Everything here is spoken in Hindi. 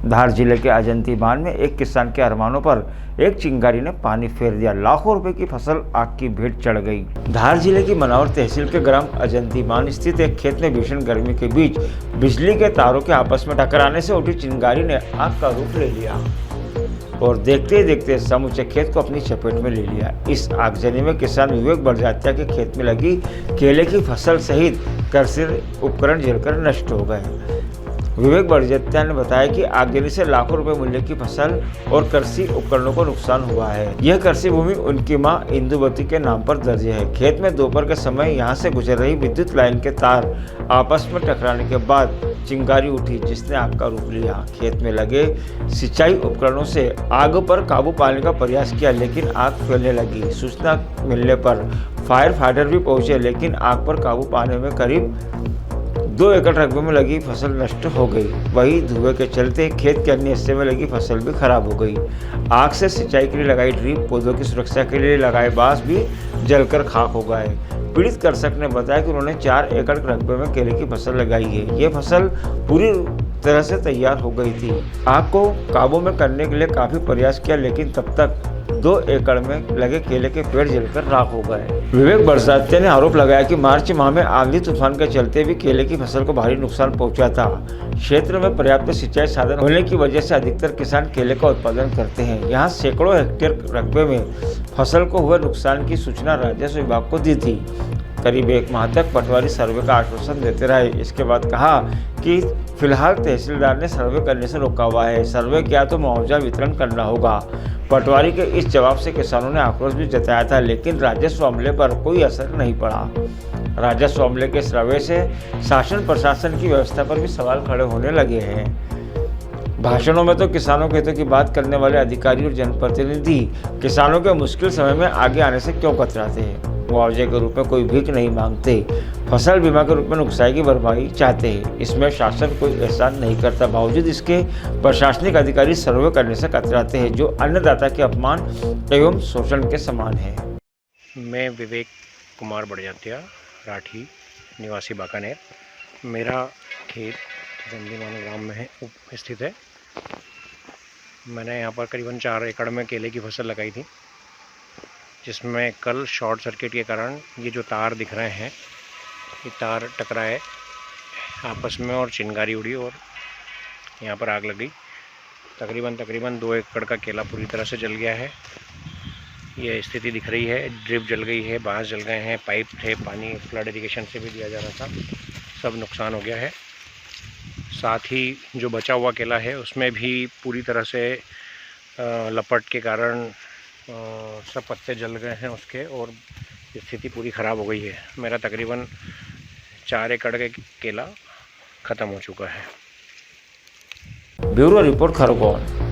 धार जिले के अजंती बांध में एक किसान के अरमानों पर एक चिंगारी ने पानी फेर दिया। लाखों रुपए की फसल आग की भेंट चढ़ गई। धार जिले की मनावर तहसील के ग्राम अजंती बांध स्थित एक खेत में भीषण गर्मी के बीच बिजली के तारों के आपस में टकराने से उठी चिंगारी ने आग का रूप ले लिया और देखते ही देखते समूचे खेत को अपनी चपेट में ले लिया। इस आगजनी में किसान विवेक बड़जात्या के खेत में लगी केले की फसल सहित कृषि उपकरण जलकर नष्ट हो गए। विवेक बड़जात्या ने बताया कि आगजनी से लाखों रुपए मूल्य की फसल और कृषि उपकरणों को नुकसान हुआ है। यह कृषि भूमि उनकी मां इंदुवती के नाम पर दर्ज है। खेत में दोपहर के समय यहां से गुजर रही विद्युत लाइन के तार आपस में टकराने के बाद चिंगारी उठी, जिसने आग का रूप लिया। खेत में लगे सिंचाई उपकरणों से आग पर काबू पाने का प्रयास किया, लेकिन आग फैलने लगी। सूचना मिलने पर फायर फाइटर भी पहुंचे, लेकिन आग पर काबू पाने में करीब 2 एकड़ रकबे में लगी फसल नष्ट हो गई। वहीं धुएं के चलते खेत के अन्य हिस्से में लगी फसल भी खराब हो गई। आग से सिंचाई के लिए लगाई ड्रिप, पौधों की सुरक्षा के लिए लगाए बांस भी जलकर खाक हो गए। पीड़ित कृषक ने बताया कि उन्होंने 4 एकड़ रकबे में केले की फसल लगाई है। ये फसल पूरी तरह से तैयार हो गई थी। आग को काबू में करने के लिए काफी प्रयास किया, लेकिन तब तक 2 एकड़ में लगे केले के पेड़ जलकर राख हो गए। विवेक बड़जात्या ने आरोप लगाया कि मार्च माह में आंधी तूफान के चलते भी केले की फसल को भारी नुकसान पहुंचा था। क्षेत्र में पर्याप्त सिंचाई साधन होने की वजह से अधिकतर किसान केले का उत्पादन करते हैं। यहाँ सैकड़ों हेक्टेयर रकबे में फसल को हुए नुकसान की सूचना राजस्व विभाग को दी थी। करीब 1 माह तक पटवारी सर्वे का आश्वासन देते रहे। इसके बाद कहा कि फिलहाल तहसीलदार ने सर्वे करने से रोका हुआ है। सर्वे किया तो मुआवजा वितरण करना होगा। पटवारी के इस जवाब से किसानों ने आक्रोश भी जताया था, लेकिन राजस्व अमले पर कोई असर नहीं पड़ा। राजस्व अमले के सर्वे से शासन प्रशासन की व्यवस्था पर भी सवाल खड़े होने लगे हैं। भाषणों में तो किसानों के हितों की बात करने वाले अधिकारी और जनप्रतिनिधि किसानों के मुश्किल समय में आगे आने से क्यों कतराते हैं। मुआवजे के रूप में कोई भीख नहीं मांगते, फसल बीमा के रूप में नुकसान की भरपाई चाहते हैं। इसमें शासन कोई एहसान नहीं करता। बावजूद इसके प्रशासनिक अधिकारी सर्वे करने से कतराते हैं, जो अन्नदाता के अपमान एवं शोषण के समान है। मैं विवेक कुमार बड़जात्या, राठी निवासी बाकानेर। मेरा खेत जंदीमान ग्राम में है स्थित है। मैंने यहाँ पर करीबन 4 एकड़ में केले की फसल लगाई थी, जिसमें कल शॉर्ट सर्किट के कारण ये जो तार दिख रहे हैं, ये तार टकराए आपस में और चिंगारी उड़ी और यहाँ पर आग लग गई। तकरीबन 2 एकड़ का केला पूरी तरह से जल गया है। ये स्थिति दिख रही है। ड्रिप जल गई है, बांस जल गए हैं, पाइप थे, पानी फ्लड इरिगेशन से भी दिया जा रहा था, सब नुकसान हो गया है। साथ ही जो बचा हुआ केला है उसमें भी पूरी तरह से लपट के कारण सब पत्ते जल गए हैं उसके, और स्थिति पूरी ख़राब हो गई है। मेरा तकरीबन 4 एकड़ का केला ख़त्म हो चुका है। Bureau report Khargone.